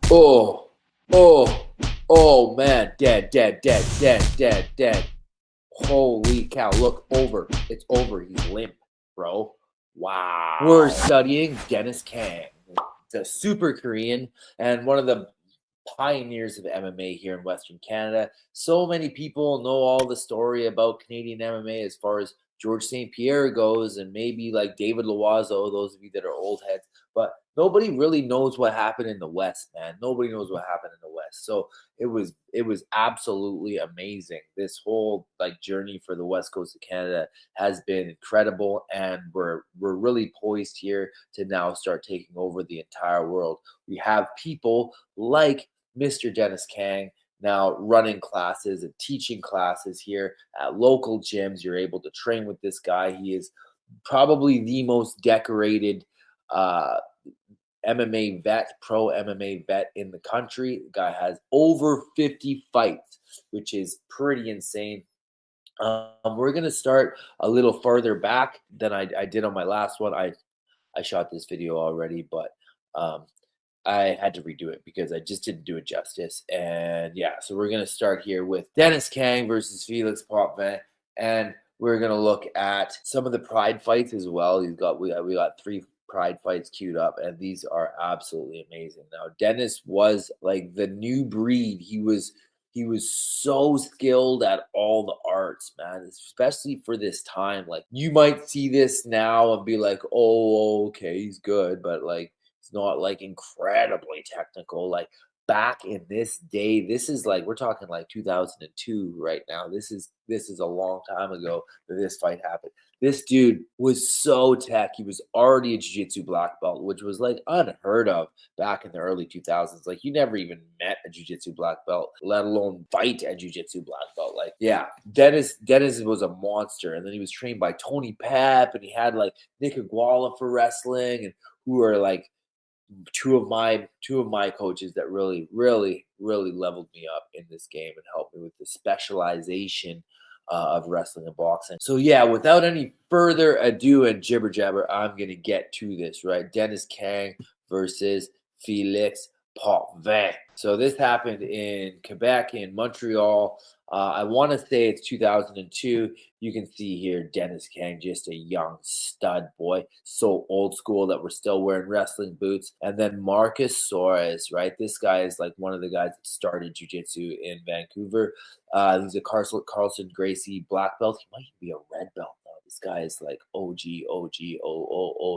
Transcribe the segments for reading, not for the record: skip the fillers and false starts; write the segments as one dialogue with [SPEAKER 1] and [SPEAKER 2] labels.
[SPEAKER 1] Oh, oh, man. Dead, dead, dead, dead, dead, dead. Holy cow. Look, over. It's over. He's limp, bro. Wow. We're studying Denis Kang, the super Korean and one of the pioneers of MMA here in Western Canada. So many people know all the story about Canadian MMA as far as George St. Pierre goes, and maybe like David Loiseau, those of you that are old heads, but nobody really knows what happened in the West, man. Nobody knows what happened in the West. So it was absolutely amazing. This whole like journey for the West Coast of Canada has been incredible, and we're really poised here to now start taking over the entire world. We have people like Mr. Denis Kang now running classes and teaching classes here at local gyms. You're able to train with this guy. He is probably the most decorated MMA vet, pro MMA vet in the country. The guy has over 50 fights, which is pretty insane. We're going to start a little further back than I did on my last one. I shot this video already, but I had to redo it because I just didn't do it justice. And yeah, so we're going to start here with Denis Kang versus Felix Potvin. And we're going to look at some of the pride fights as well. We got 3 pride fights queued up, and these are absolutely amazing. Now, Denis was like the new breed. He was so skilled at all the arts, man, especially for this time. Like, you might see this now and be like, oh, okay, he's good, but like, it's not like incredibly technical. Like, back in this day, this is like, we're talking like 2002 right now. This is a long time ago that this fight happened. This dude was so tech. He was already a jiu-jitsu black belt, which was like unheard of back in the early 2000s. Like, you never even met a jiu-jitsu black belt, let alone fight a jiu-jitsu black belt. Like, yeah, Denis was a monster. And then he was trained by Tony Pep, and he had like Nick Iguala for wrestling, and who are like two of my coaches that really leveled me up in this game and helped me with the specialization of wrestling and boxing. So yeah, without any further ado and jibber jabber, I'm gonna get to this. Right, Denis Kang versus Felix Potvin. So this happened in Quebec, in Montreal. I want to say it's 2002. You can see here Denis Kang, just a young stud boy, so old school that we're still wearing wrestling boots. And then Marcus Soares, right? This guy is like one of the guys that started jiu-jitsu in Vancouver. He's a Carlson Gracie black belt. He might be a red belt now. This guy is like OG,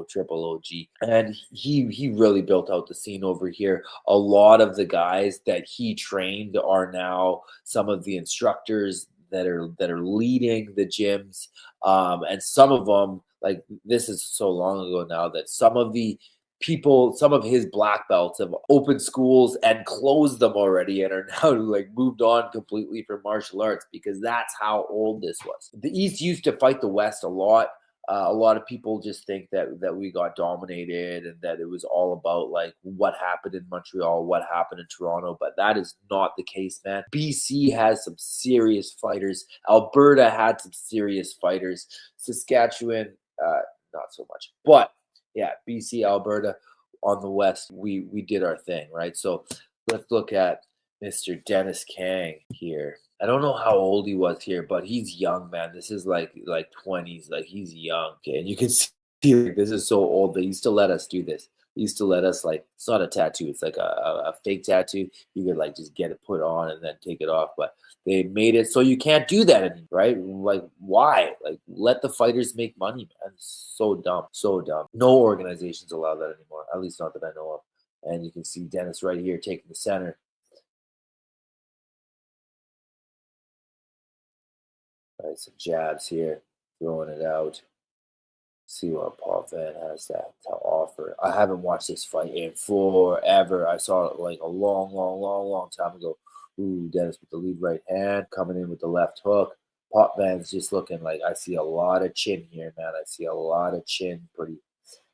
[SPEAKER 1] triple OG. And he really built out the scene over here. A lot of the guys that he trained are now some of the instructors that are leading the gyms. And some of them, like, this is so long ago now that some of his black belts have opened schools and closed them already and are now like moved on completely from martial arts, because that's how old this was. The East used to fight the West a lot. A lot of people just think that we got dominated and that it was all about like what happened in Montreal, what happened in Toronto, but that is not the case, man. BC has some serious fighters. Alberta had some serious fighters. Saskatchewan, not so much. But yeah, BC, Alberta, on the West, we did our thing, right? So let's look at Mr. Denis Kang here. I don't know how old he was here, but he's young, man. This is like 20s. Like, he's young. Okay, and you can see like, this is so old. They used to let us do this. They used to let us, like, it's not a tattoo. It's like a fake tattoo. You could like just get it put on and then take it off. But they made it so you can't do that anymore, right? Like, why? Like, let the fighters make money, man. It's so dumb. So dumb. No organizations allow that anymore. At least not that I know of. And you can see Denis right here taking the center. All right, some jabs here, throwing it out. See what Potvin has to offer. I haven't watched this fight in forever. I saw it like a long time ago. Ooh, Denis with the lead right hand, coming in with the left hook. Potvin's just looking like, I see a lot of chin here, man. I see a lot of chin, pretty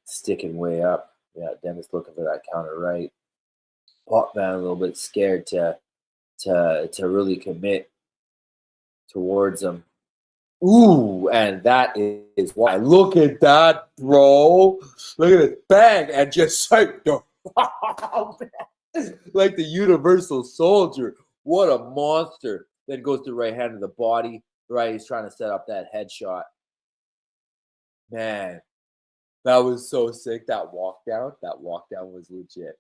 [SPEAKER 1] sticking way up. Yeah, Denis looking for that counter right. Potvin a little bit scared to really commit towards him. Ooh, and that is why. Look at that, bro. Look at it. Bang. And just like, oh, man. Like the universal soldier. What a monster. Then goes to right hand to the body. Right, he's trying to set up that headshot. Man, that was so sick. That walk down was legit.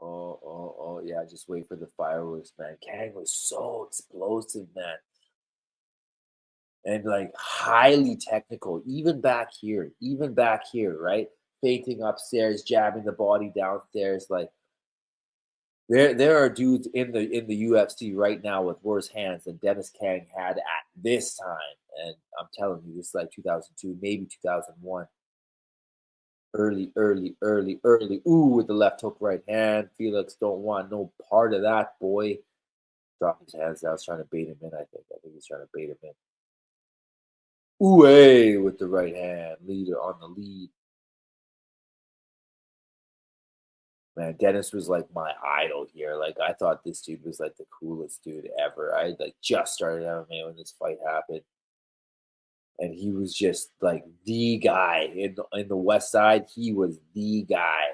[SPEAKER 1] Oh, yeah, just wait for the fireworks, man. Kang was so explosive, man. And like highly technical, even back here, right? Fainting upstairs, jabbing the body downstairs. Like there are dudes in the UFC right now with worse hands than Dennis Kang had at this time. And I'm telling you, this is like 2002, maybe 2001. Early. Ooh, with the left hook right hand. Felix don't want no part of that, boy. Drop his hands down. I was trying to bait him in, I think. I think he's trying to bait him in. Ooh, hey, with the right hand. Leader on the lead. Man, Denis was like my idol here. Like, I thought this dude was like the coolest dude ever. I like just started MMA when this fight happened. And he was just like the guy in the West Side. He was the guy.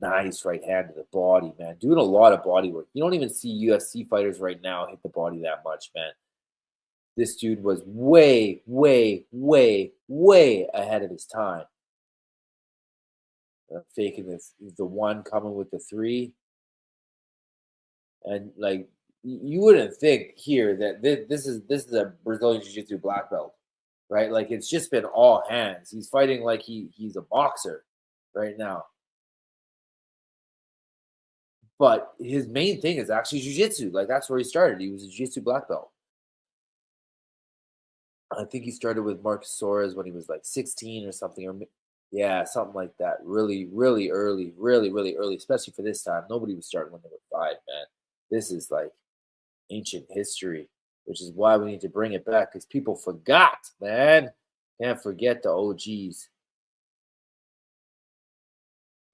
[SPEAKER 1] Nice right hand to the body, man. Doing a lot of body work. You don't even see UFC fighters right now hit the body that much, man. This dude was way ahead of his time. Faking the one, coming with the three. And like, you wouldn't think here that this is a Brazilian Jiu-Jitsu black belt, right? Like, it's just been all hands. He's fighting like he's a boxer right now. But his main thing is actually jiu-jitsu. Like, that's where he started. He was a jiu-jitsu black belt. I think he started with Marcus Soares when he was like 16 or something, or yeah, something like that. Really early, really early, especially for this time. Nobody was starting when they were 5, man. This is like ancient history, which is why we need to bring it back, because people forgot, man. Can't forget the OGs.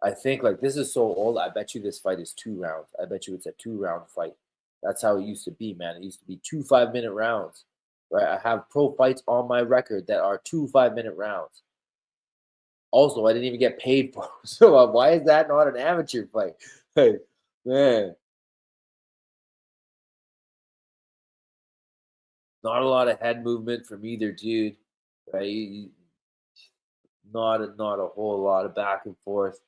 [SPEAKER 1] I think like this is so old. I bet you this fight is 2 rounds. I bet you it's a 2-round fight. That's how it used to be, man. It used to be 2 5-minute rounds, right? I have pro fights on my record that are 2 5-minute rounds. Also, I didn't even get paid for it. So why is that not an amateur fight? Hey, man. Not a lot of head movement from either dude, right? Not a whole lot of back and forth.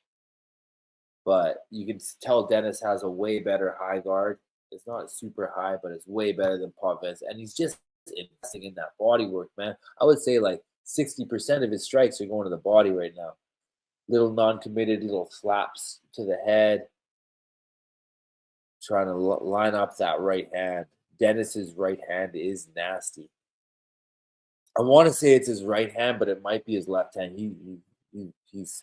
[SPEAKER 1] But you can tell Denis has a way better high guard. It's not super high, but it's way better than Potvin. And he's just investing in that body work, man. I would say like 60% of his strikes are going to the body right now. Little non-committed, little slaps to the head. Trying to line up that right hand. Denis's right hand is nasty. I want to say it's his right hand, but it might be his left hand. He's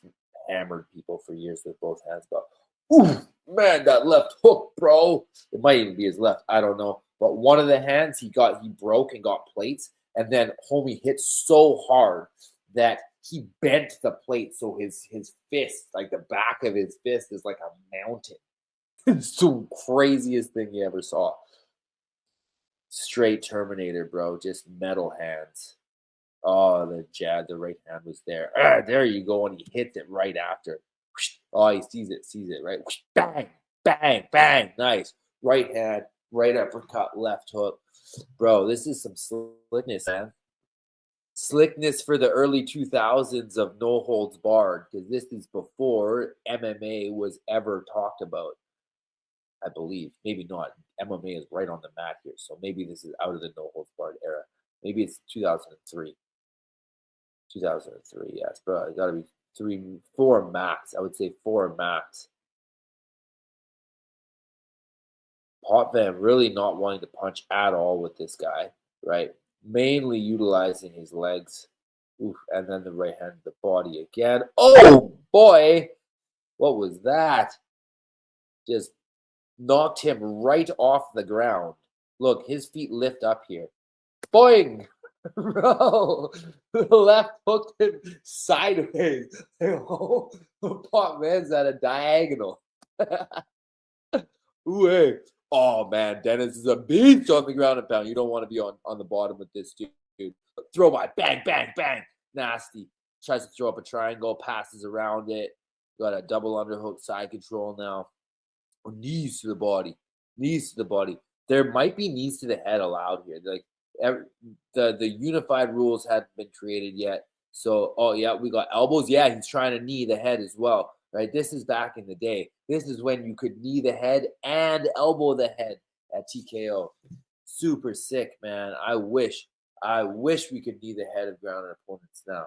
[SPEAKER 1] hammered people for years with both hands, but ooh, man, that left hook, bro. It might even be his left. I don't know. But one of the hands he broke and got plates, and then homie hit so hard that he bent the plate, so his fist, like the back of his fist, is like a mountain. It's the craziest thing you ever saw. Straight Terminator, bro. Just metal hands. Oh, the jab, the right hand was there. There you go, and he hits it right after. Oh, he sees it, right? Bang, bang, bang. Nice. Right hand, right uppercut, left hook. Bro, this is some slickness, man. Slickness for the early 2000s of no holds barred, because this is before MMA was ever talked about, I believe. Maybe not. MMA is right on the mat here, so maybe this is out of the no holds barred era. Maybe it's 2003. 2003, yes, bro. It got to be 4 max. I would say 4 max. Potvin really not wanting to punch at all with this guy, right? Mainly utilizing his legs. Oof, and then the right hand, the body again. Oh, boy. What was that? Just knocked him right off the ground. Look, his feet lift up here. Boing! Bro, the left hooked him sideways. Potman's at a diagonal. Ooh, hey. Oh, man, Denis is a beast on the ground and pound. You don't want to be on the bottom with this dude. Throw by, bang, bang, bang. Nasty. Tries to throw up a triangle, passes around it. Got a double underhook side control now. Knees to the body. Knees to the body. There might be knees to the head allowed here. Like the unified rules hadn't been created yet. So, oh yeah, we got elbows. Yeah, he's trying to knee the head as well, right? This is back in the day. This is when you could knee the head and elbow the head at TKO. Super sick, man. I wish we could knee the head of grounded opponents now.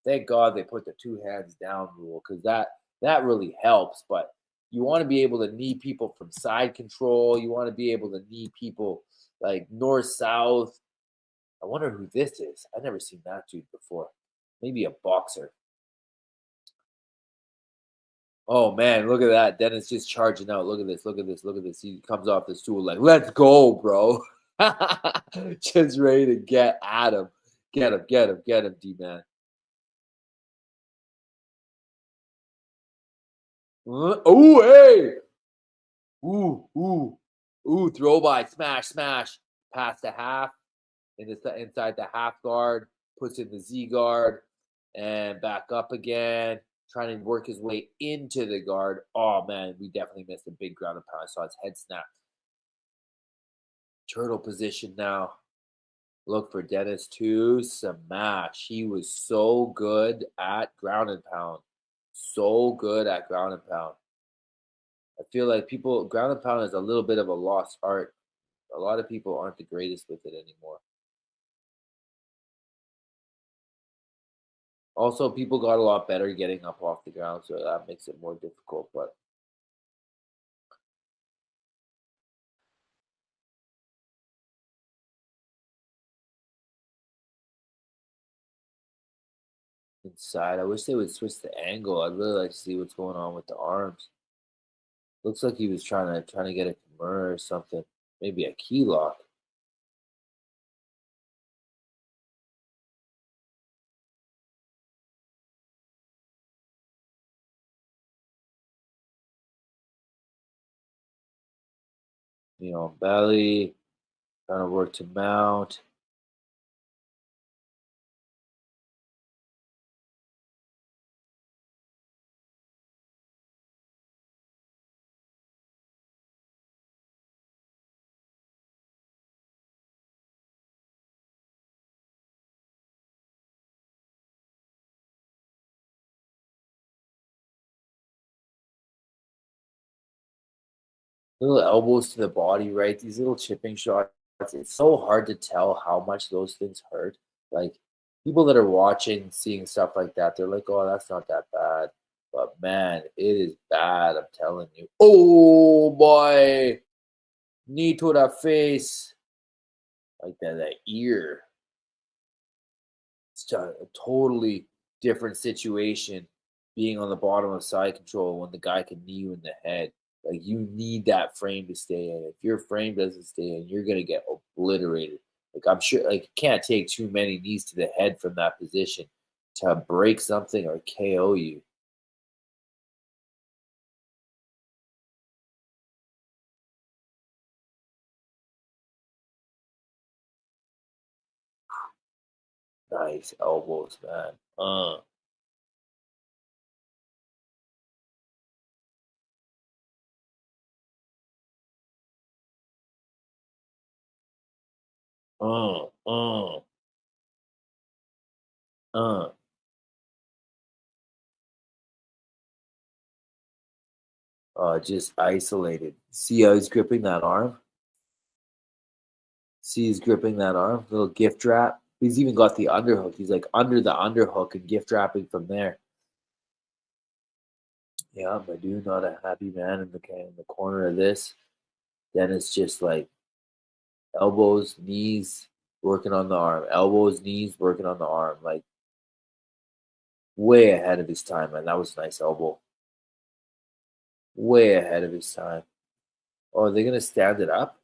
[SPEAKER 1] Thank God they put the 2 hands down rule, because that really helps. But you want to be able to knee people from side control. You want to be able to knee people like north south. I wonder who this is. I've never seen that dude before. Maybe a boxer. Oh man, look at that. Denis just charging out. Look at this. Look at this. Look at this. He comes off the stool like, let's go, bro. Just ready to get at him. Get him, get him, get him, D-man. Oh, hey. Ooh, throw by, smash, smash. Past the half. Inside the half guard. Puts in the Z guard. And back up again. Trying to work his way into the guard. Oh, man, we definitely missed a big ground and pound. I saw his head snap. Turtle position now. Look for Denis to smash. He was so good at ground and pound. So good at ground and pound. I feel like ground and pound is a little bit of a lost art. A lot of people aren't the greatest with it anymore. Also, people got a lot better getting up off the ground, so that makes it more difficult. But inside, I wish they would switch the angle. I'd really like to see what's going on with the arms. Looks like he was trying to get a Kimura or something. Maybe a key lock. Belly, trying to work to mount. Little elbows to the body, right? These little chipping shots. It's so hard to tell how much those things hurt. Like people that are watching, seeing stuff like that, they're like, "Oh, that's not that bad." But man, it is bad. I'm telling you. Oh boy, knee to the face, like that ear. It's a totally different situation being on the bottom of side control when the guy can knee you in the head. Like you need that frame to stay in. If your frame doesn't stay in, you're gonna get obliterated. Like I'm sure, like you can't take too many knees to the head from that position to break something or KO you. Nice elbows, man. Uh, uh, uh. Just isolated. See how he's gripping that arm? See, he's gripping that arm, little gift wrap. He's even got the underhook. He's like under the underhook and gift wrapping from there. Yeah, I do not a happy man in the corner of this. Then it's just like elbows, knees, working on the arm. Elbows, knees, working on the arm. Like way ahead of his time, man. That was a nice elbow. Way ahead of his time. Oh, are they gonna stand it up?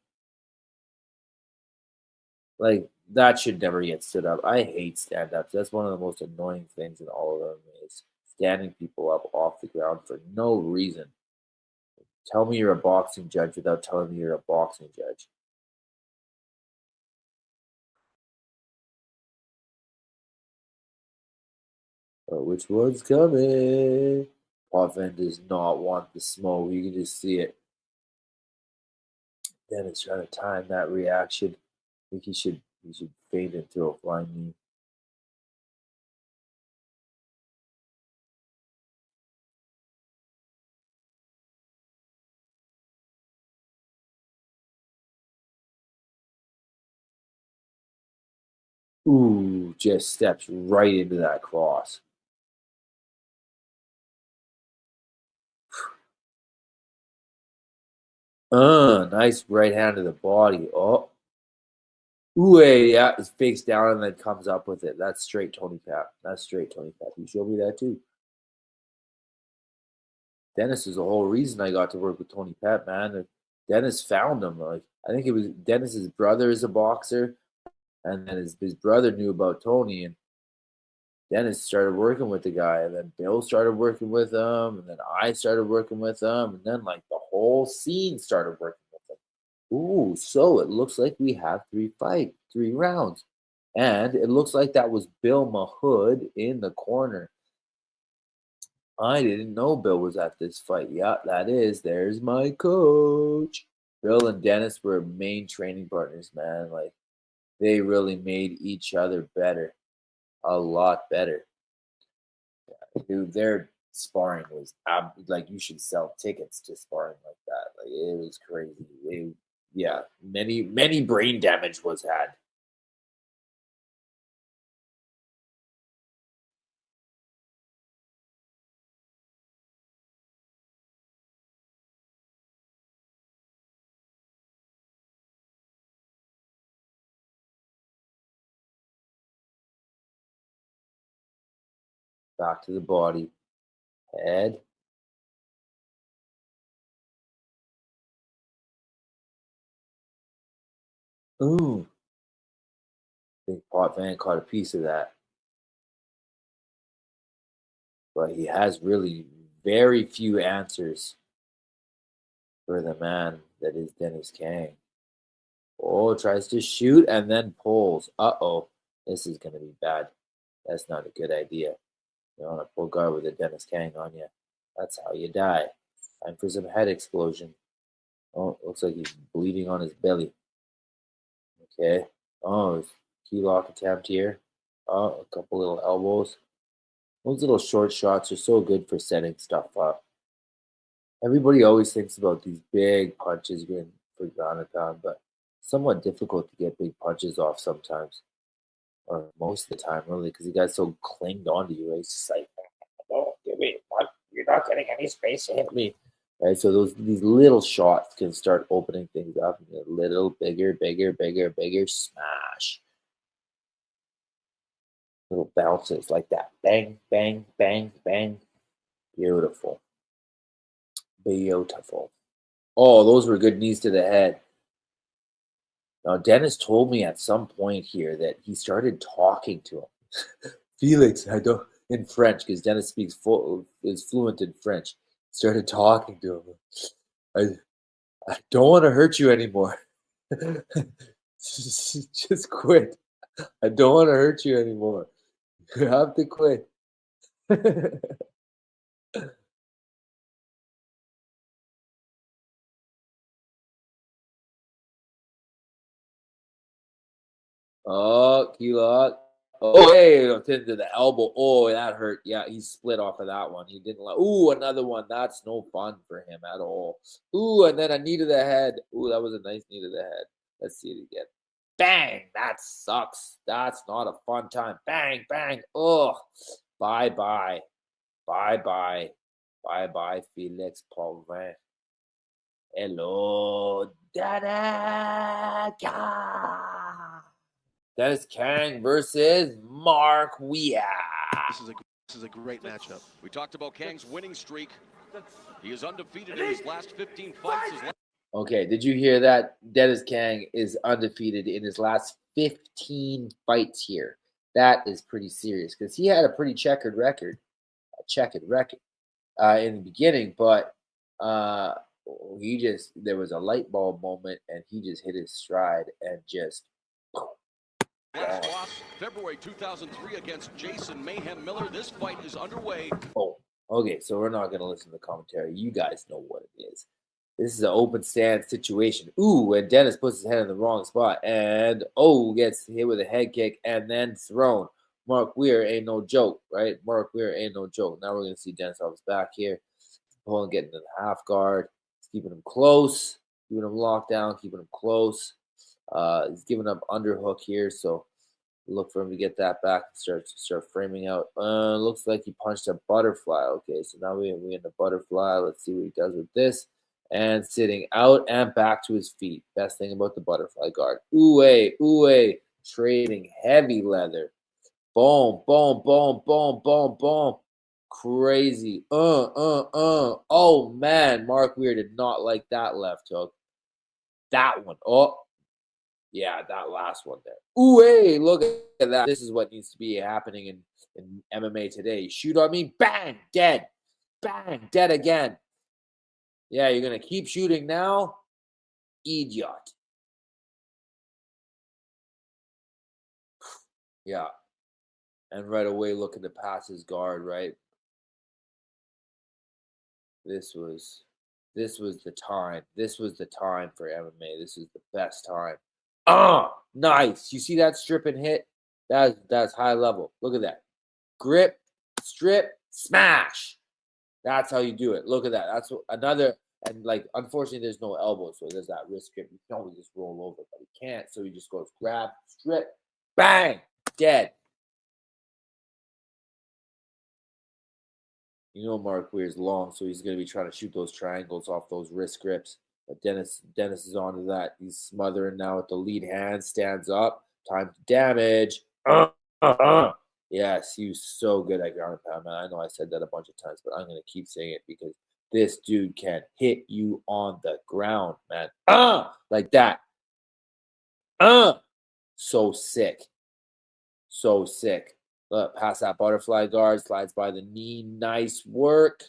[SPEAKER 1] Like that should never get stood up. I hate stand ups. That's one of the most annoying things in all of MMA is standing people up off the ground for no reason. Tell me you're a boxing judge without telling me you're a boxing judge. Which one's coming? Potvin does not want the smoke. You can just see it. Dennis trying to time that reaction. I think he should fade and throw a flying knee. Ooh, just steps right into that cross. Nice right hand to the body. Oh. Ooh, yeah, it fakes down and then comes up with it. That's straight Tony Pat. That's straight Tony Pat. You showed me that too. Denis is the whole reason I got to work with Tony Pat, man. Denis found him. Like I think it was Denis's brother is a boxer, and then his brother knew about Tony, and Denis started working with the guy, and then Bill started working with him, and then I started working with him, and then like the whole scene started working with him. Ooh, so it looks like we have 3 rounds. And it looks like that was Bill Mahood in the corner. I didn't know Bill was at this fight. Yeah, that is. There's my coach. Bill and Denis were main training partners, man. Like, they really made each other better. A lot better. Dude, their sparring was like you should sell tickets to sparring like that. Like it was crazy. Yeah, many brain damage was had. Back to the body, head. Ooh, big pot van caught a piece of that, but he has really very few answers for the man that is Dennis Kang. Oh, tries to shoot and then pulls. Uh-oh, this is going to be bad. That's not a good idea. You want to pull guard with a Dennis Kang on you. That's how you die. Time for some head explosion. Oh, looks like he's bleeding on his belly. Okay. Oh, key lock attempt here. Oh, a couple little elbows. Those little short shots are so good for setting stuff up. Everybody always thinks about these big punches going for ground and pound, but somewhat difficult to get big punches off sometimes, or most of the time, really, because the guy's so clinged onto you. Right? It's just like, oh, give me what? You're not getting any space to hit me. Right, so these little shots can start opening things up. A little bigger, bigger, smash. Little bounces like that. Bang, bang, bang, bang. Beautiful. Beautiful. Oh, those were good knees to the head. Now, Denis told me at some point here that he started talking to him. Felix, I don't, in French, because Denis is fluent in French. Started talking to him. I don't want to hurt you anymore. Just quit. I don't want to hurt you anymore. You have to quit. Oh, key lock. Oh, hey, to the elbow. Oh, that hurt. Yeah, he split off of that one. He didn't like. Ooh, another one. That's no fun for him at all. Ooh, and then a knee to the head. Ooh, that was a nice knee to the head. Let's see it again. Bang! That sucks. That's not a fun time. Bang, bang. Oh, bye, bye, bye, bye, bye, bye, Felix Paulin. Hello, Dada. That is Kang versus Mark Weir.
[SPEAKER 2] This is a great matchup. We talked about Kang's winning streak. He is undefeated in his last 15 fights.
[SPEAKER 1] Okay, did you hear that? Dennis Kang is undefeated in his last 15 fights here. That is pretty serious because he had a pretty checkered record, in the beginning, but there was a light bulb moment and he just hit his stride and just
[SPEAKER 2] Last loss, February 2003 against Jason Mayhem Miller. This fight is underway.
[SPEAKER 1] Oh, okay, so we're not going to listen to the commentary. You guys know what it is. This is an open stand situation. Ooh, and Denis puts his head in the wrong spot. And, gets hit with a head kick and then thrown. Mark Weir ain't no joke, right? Mark Weir ain't no joke. Now we're going to see Denis off his back here. Pulling, getting to the half guard. He's keeping him close. Keeping him locked down. Keeping him close. He's giving up underhook here, so look for him to get that back and start framing out. Looks like he punched a butterfly. Okay, so now we in the butterfly. Let's see what he does with this. And sitting out and back to his feet. Best thing about the butterfly guard. Ooh, trading heavy leather. Boom, boom, boom, boom, boom, boom. Crazy. Oh, man. Mark Weir did not like that left hook. That one. Oh, yeah, that last one there. Ooh, hey, look at that. This is what needs to be happening in MMA today. Shoot on me. Bang. Dead. Bang. Dead again. Yeah, you're going to keep shooting now? Idiot. Yeah. And right away looking to pass his guard, right? This was the time. This was the time for MMA. This is the best time. Nice. You see that strip and hit? That's high level. Look at that. Grip, strip, smash. That's how you do it. Look at that. That's another. And like, unfortunately, there's no elbow, so there's that wrist grip. You can always just roll over, but he can't. So he just goes grab, strip, bang, dead. You know Mark Weir's long, so he's going to be trying to shoot those triangles off those wrist grips. But Denis is onto that. He's smothering now with the lead hand. Stands up. Time to damage. Yes, he was so good at ground and pound, man. I know I said that a bunch of times, but I'm going to keep saying it because this dude can hit you on the ground, man. Like that. So sick. So sick. Look, pass that butterfly guard, slides by the knee. Nice work.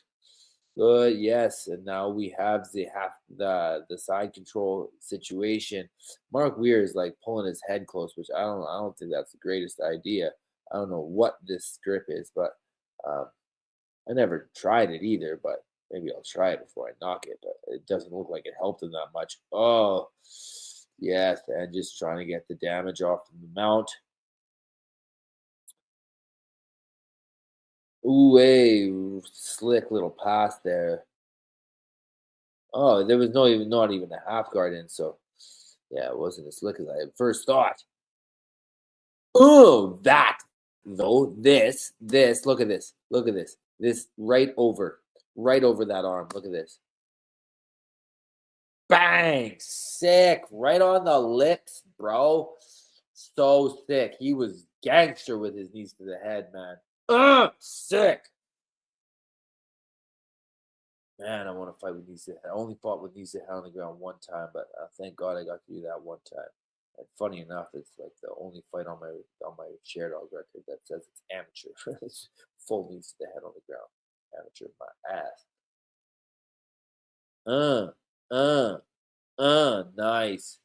[SPEAKER 1] Good, yes. And now we have the side control situation. Mark Weir is like pulling his head close, which I don't think that's the greatest idea. I don't know what this grip is, but I never tried it either, but maybe I'll try it before I knock it. But it doesn't look like it helped him that much. Oh, yes, and just trying to get the damage off the mount. Ooh, a slick little pass there. Oh, there was not even a half guard in, so yeah, it wasn't as slick as I had first thought. Oh, that though, this, look at this, this right over that arm. Look at this. Bang, sick, right on the lips, bro. So sick. He was gangster with his knees to the head, man. Sick. Man, I want to fight with knees to head. I only fought with knees to head on the ground one time, but thank God I got to do that one time. And funny enough, it's like the only fight on my share dog record that says it's amateur. It's full knees to the head on the ground. Amateur, my ass. Nice.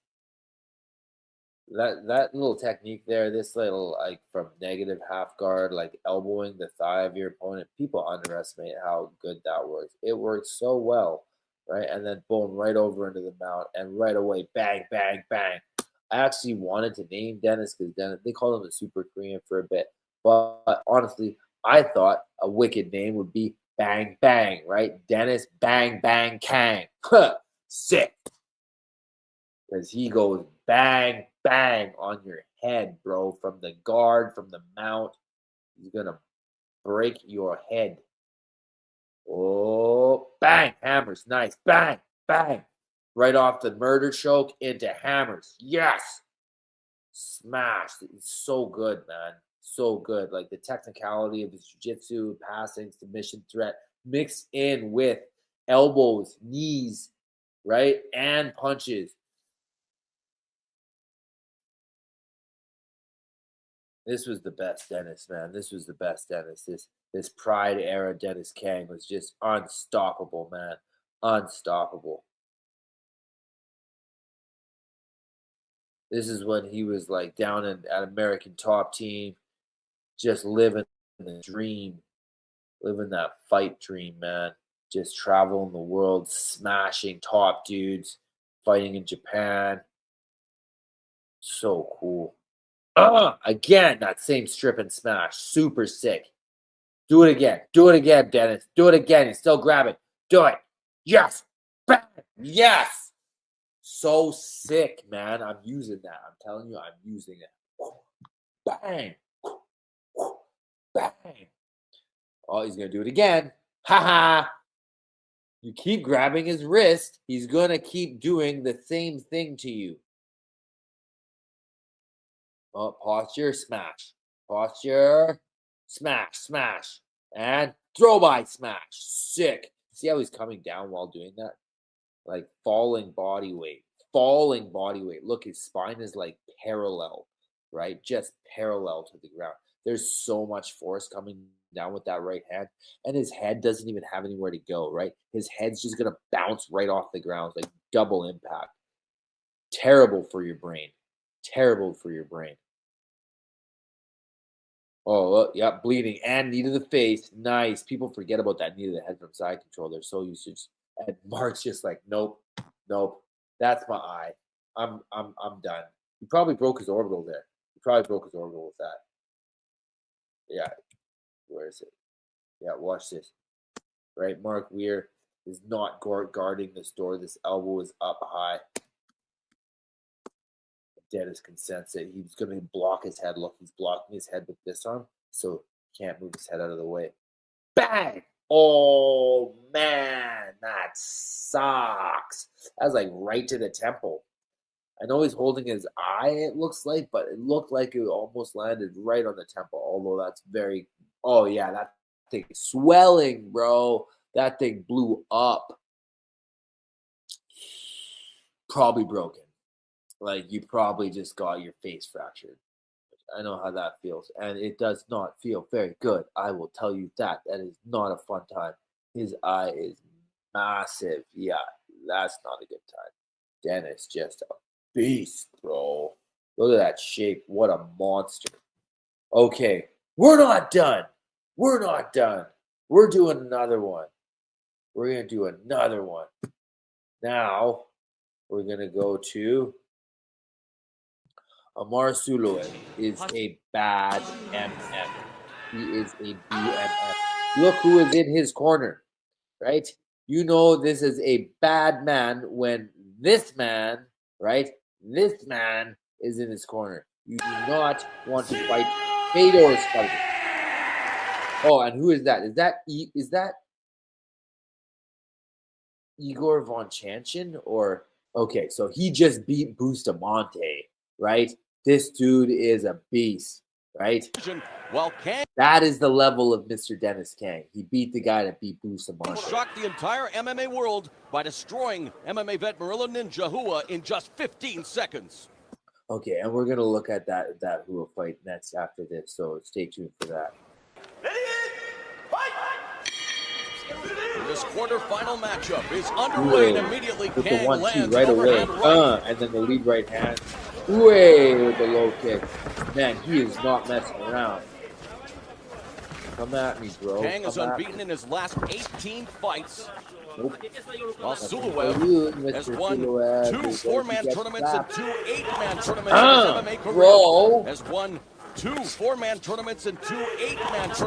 [SPEAKER 1] That little technique there, this little like from negative half guard, like elbowing the thigh of your opponent, people underestimate how good that works. It works so well, right? And then boom, right over into the mount, and right away, bang, bang, bang. I actually wanted to name Denis because Denis, they called him the Super Korean for a bit, but honestly, I thought a wicked name would be Bang Bang, right? Denis Bang Bang Kang. Sick. Because he goes bang, bang on your head, bro. From the guard, from the mount. He's going to break your head. Oh, bang. Hammers. Nice. Bang, bang. Right off the murder choke into hammers. Yes. Smash. It's so good, man. So good. Like the technicality of his jiu-jitsu, passing, submission threat, mixed in with elbows, knees, right? And punches. This was the best Denis, man. This was the best Denis. This Pride era Denis Kang was just unstoppable, man. Unstoppable. This is when he was like down at American Top Team, just living the dream, living that fight dream, man. Just traveling the world, smashing top dudes, fighting in Japan. So cool. Again, that same strip and smash. Super sick. Do it again. Do it again, Denis. Do it again. He's still grabbing. Do it. Yes. Bang. Yes. So sick, man. I'm using that. I'm telling you, I'm using it. Bang. Bang. Oh, he's going to do it again. Ha. You keep grabbing his wrist, he's going to keep doing the same thing to you. Oh, posture, smash. Posture, smash. And throw by smash. Sick. See how he's coming down while doing that? Like falling body weight. Look, his spine is like parallel, right? Just parallel to the ground. There's so much force coming down with that right hand, and his head doesn't even have anywhere to go, right? His head's just going to bounce right off the ground, like double impact. Terrible for your brain. Oh, yeah, bleeding and knee to the face. Nice. People forget about that knee to the head from side control. They're so used to just, and Mark's just like, nope. That's my eye. I'm done. He probably broke his orbital there. With that. Yeah. Where is it? Yeah, watch this. Right, Mark Weir is not guarding this door. This elbow is up high. Denis can sense it. He's going to block his head. Look, he's blocking his head with this arm, so he can't move his head out of the way. Bang! Oh, man, that sucks. That was like right to the temple. I know he's holding his eye, it looks like, but it looked like it almost landed right on the temple, although that's very... Oh, yeah, that thing is swelling, bro. That thing blew up. Probably broken. Like, you probably just got your face fractured. I know how that feels. And it does not feel very good. I will tell you that. That is not a fun time. His eye is massive. Yeah, that's not a good time. Denis, just a beast, bro. Look at that shape. What a monster. Okay, we're not done. We're doing another one. We're going to do another one. Now, we're going to go to... Amar Suloev is a bad MF. He is a BMF. Look who is in his corner, right? You know this is a bad man when this man, right? This man is in his corner. You do not want to fight Fedor's fighter. Oh, and who is that? Is that Igor Vonchanchin? Or okay, so he just beat Bustamante, right? This dude is a beast, right?
[SPEAKER 2] While Kang,
[SPEAKER 1] that is the level of Mr. Denis Kang. He beat the guy that beat Bustamante.
[SPEAKER 2] Shocked the entire MMA world by destroying MMA vet Marilla Ninja Hua in just 15 seconds.
[SPEAKER 1] Okay, and we're gonna look at that Hua fight next after this, so stay tuned for that.
[SPEAKER 2] This quarterfinal matchup is underway, and immediately
[SPEAKER 1] with
[SPEAKER 2] Kang
[SPEAKER 1] the 1-2
[SPEAKER 2] lands
[SPEAKER 1] right away, and then the lead right hand, way with the low kick. Man, he is not messing around. Come at me, bro.
[SPEAKER 2] Kang is unbeaten in his last 18 fights.
[SPEAKER 1] Nope.
[SPEAKER 2] While Suloev has won 2 4-man tournaments and 2 8-man tournaments in his MMA career.
[SPEAKER 1] Bro.
[SPEAKER 2] Has won 2 4-man tournaments and 2 8-man tournaments.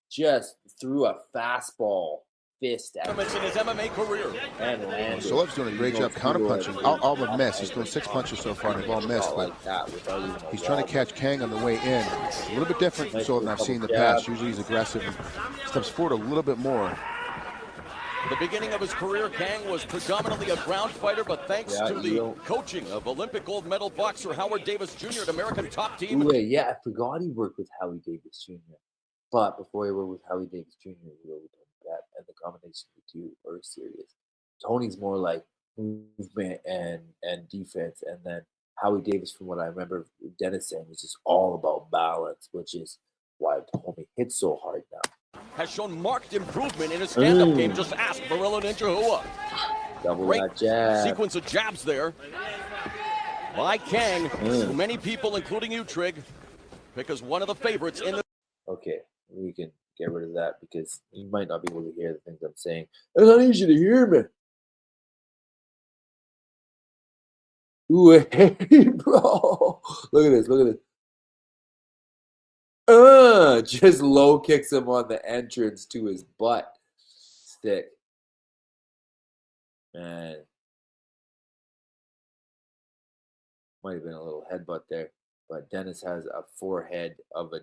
[SPEAKER 1] Just threw a fastball fist at him
[SPEAKER 2] in his MMA career.
[SPEAKER 1] And landed.
[SPEAKER 3] Suloev's doing a great job counterpunching. All but miss. He's thrown 6 punches so far and they've all missed. But he's trying to catch Kang on the way in. A little bit different from Suloev than I've seen in the past. Usually he's aggressive and steps forward a little bit more.
[SPEAKER 2] The beginning of his career, Kang was predominantly a ground fighter, but thanks to the coaching of Olympic gold medal boxer Howard Davis Jr. at American Top Team.
[SPEAKER 1] Yeah, I forgot he worked with Howie Davis Jr. But before he worked with Howie Davis Jr., he worked with that, and the combination of the two are serious. Tony's more like movement and defense, and then Howie Davis, from what I remember Denis saying, was just all about balance, which is why Homie hits so hard now.
[SPEAKER 2] Has shown marked improvement in his stand-up game. Just ask Marilla Ninja Hua.
[SPEAKER 1] Double that jab.
[SPEAKER 2] Sequence of jabs there. by Kang, who many people, including you, Trig, pick as one of the favorites in the...
[SPEAKER 1] Okay, we can get rid of that because you might not be able to hear the things I'm saying. It's not easy to hear me. Ooh, hey, bro. Look at this, look at this. Just low kicks him on the entrance to his butt stick. Man. Might have been a little headbutt there. But Denis has a forehead of a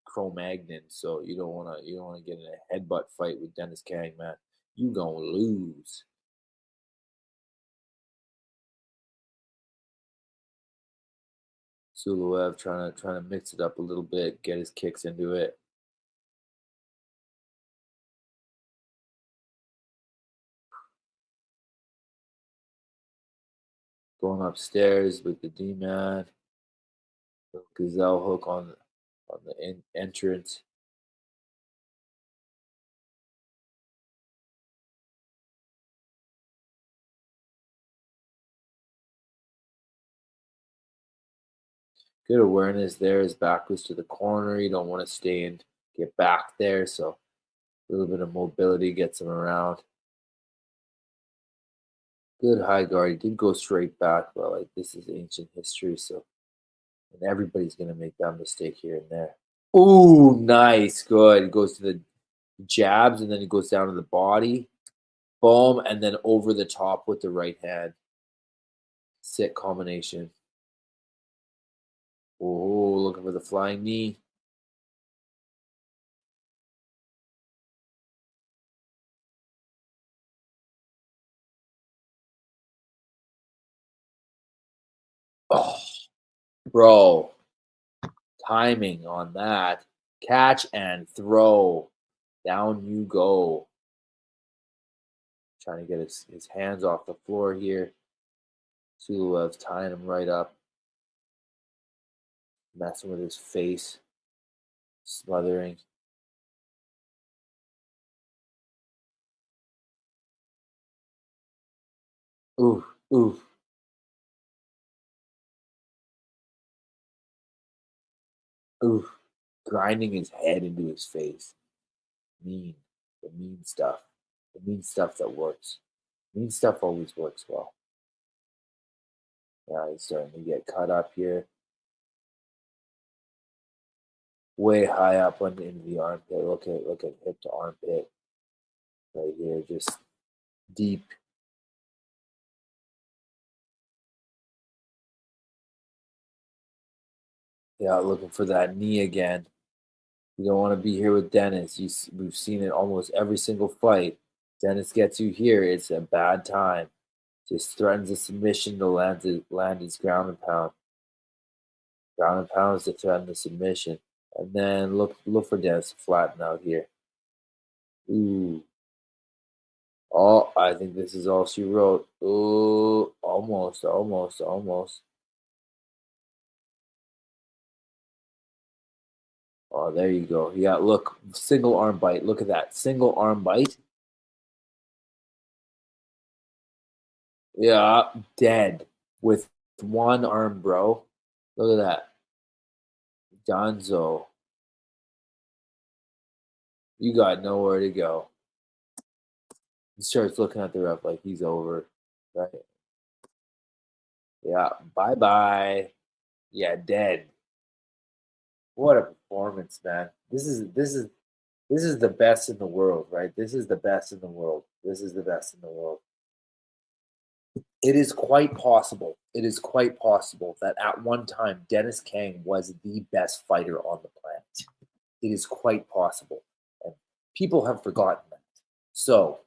[SPEAKER 1] Cro-Magnon, so you don't wanna get in a headbutt fight with Denis Kang, man. You gonna lose. Suloev trying to mix it up a little bit, get his kicks into it. Going upstairs with the D-man. Gazelle hook on the entrance. Good awareness there. His back was to the corner. You don't want to stay and get back there, so a little bit of mobility gets him around. Good high guard. He did go straight back, but like this is ancient history, so and everybody's gonna make that mistake here and there. Ooh, nice, good. He goes to the jabs and then he goes down to the body. Boom, and then over the top with the right hand. Sick combination. Oh, looking for the flying knee. Oh, bro. Timing on that. Catch and throw. Down you go. Trying to get his hands off the floor here. Suloev's tying him right up. Messing with his face. Smothering. Ooh, ooh. Ooh. Grinding his head into his face. Mean. The mean stuff. The mean stuff that works. Mean stuff always works well. Yeah, he's starting to get cut up here. Way high up into the armpit. Look at hip to armpit. Right here, just deep. Yeah, looking for that knee again. You don't want to be here with Denis. We've seen it almost every single fight. Denis gets you here, it's a bad time. Just threatens a submission to land his ground and pound. Ground and pound is to threaten the submission. And then look for Denis to flatten out here. Ooh. Oh, I think this is all she wrote. Ooh, almost. Oh, there you go. Yeah, look, single arm bite. Look at that. Single arm bite. Yeah, dead with one arm, bro. Look at that. Gonzo. You got nowhere to go. He starts looking at the ref like he's over. Right? Yeah, bye-bye. Yeah, dead. What a performance, man. This is the best in the world, right? This is the best in the world. This is the best in the world. It is quite possible. It is quite possible that at one time Denis Kang was the best fighter on the planet. It is quite possible. And people have forgotten that. So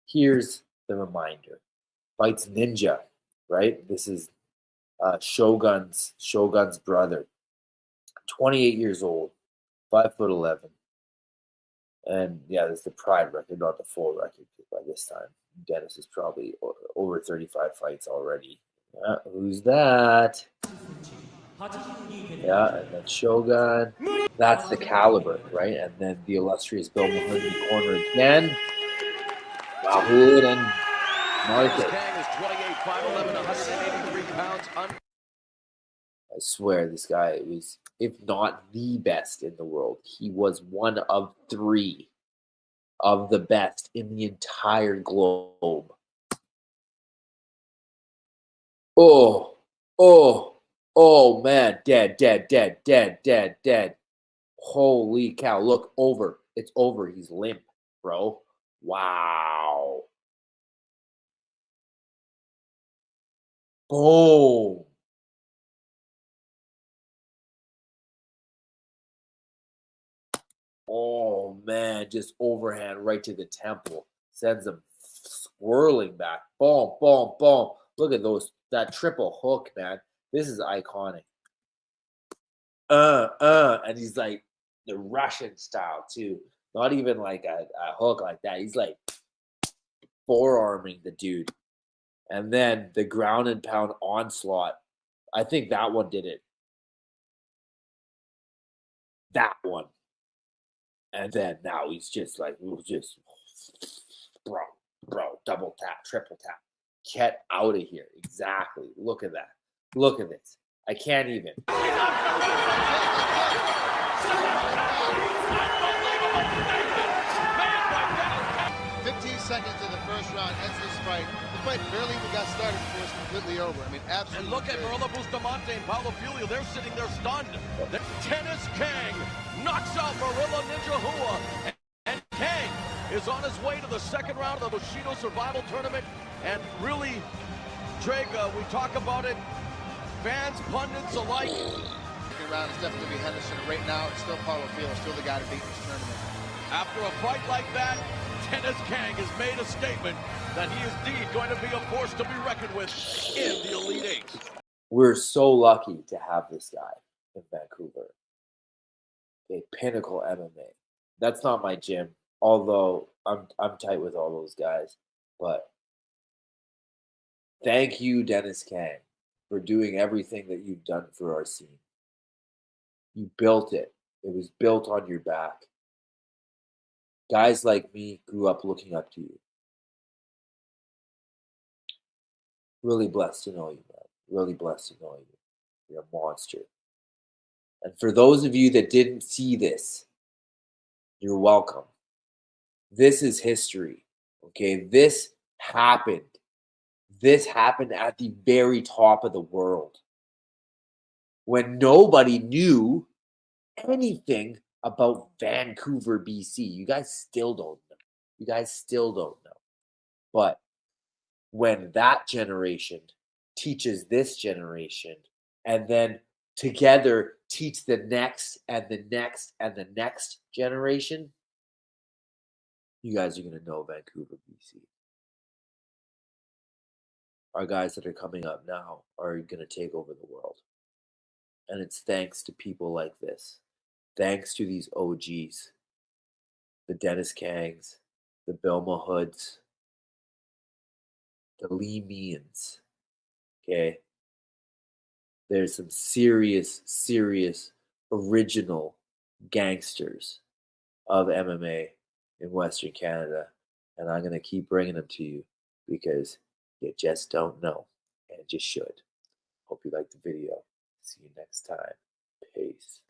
[SPEAKER 1] here's the reminder. Fights Ninja, right? This is Shogun's brother. 28 years old, 5'11". And yeah, that's the pride record, not the full record by this time. Denis is probably over 35 fights already. Yeah, who's that? Yeah, and then Shogun. That's the caliber, right? And then the illustrious Bill Mahoney in the corner again. Mahmoud and Marcus.
[SPEAKER 2] Kang is 28, 5'11", 183 pounds.
[SPEAKER 1] I swear this guy was, if not the best in the world, he was one of 3 of the best in the entire globe. Oh, oh man, dead. Holy cow, look, over. It's over. He's limp, bro. Wow. Boom. Oh man, just overhand right to the temple. Sends him swirling back. Boom, boom, boom. Look at that triple hook, man. This is iconic. And he's like the Russian style too. Not even like a hook like that. He's like forearming the dude. And then the ground and pound onslaught. I think that one did it. That one. And then now he's just like, bro, double tap, triple tap. Get out of here. Exactly. Look at that. Look at this. I can't even.
[SPEAKER 3] 15 seconds in the first round ends this fight. The fight barely even got started before it's completely over. I mean, absolutely.
[SPEAKER 2] And look at Marilla Bustamante and Pouliot. They're sitting there stunned. Denis Kang knocks out Marilla Ninja Hua. And Kang is on his way to the second round of the Bushido Survival Tournament. And really, Drake, we talk about it, fans, pundits alike.
[SPEAKER 3] Second round is definitely going to be Henderson. Right now, it's still Pouliot, still the guy to beat in this tournament.
[SPEAKER 2] After a fight like that, Denis Kang has made a statement that he is indeed going to be a force to be reckoned with in the Elite Eight.
[SPEAKER 1] We're so lucky to have this guy in Vancouver. Okay, Pinnacle MMA. That's not my gym, although I'm tight with all those guys. But thank you, Denis Kang, for doing everything that you've done for our scene. You built it. It was built on your back. Guys like me grew up looking up to you. Really blessed to know you, man. Really blessed to know you. You're a monster. And for those of you that didn't see this, you're welcome. This is history, okay? This happened. This happened at the very top of the world when nobody knew anything about Vancouver, BC. You guys still don't know. You guys still don't know. But when that generation teaches this generation and then together teach the next and the next and the next generation, you guys are going to know Vancouver, BC. Our guys that are coming up now are going to take over the world. And it's thanks to people like this. Thanks to these OGs, the Denis Kangs, the Bilma Hoods, the Lee Means, okay? There's some serious original gangsters of MMA in Western Canada, and I'm going to keep bringing them to you because you just don't know, and you should. Hope you liked the video. See you next time. Peace.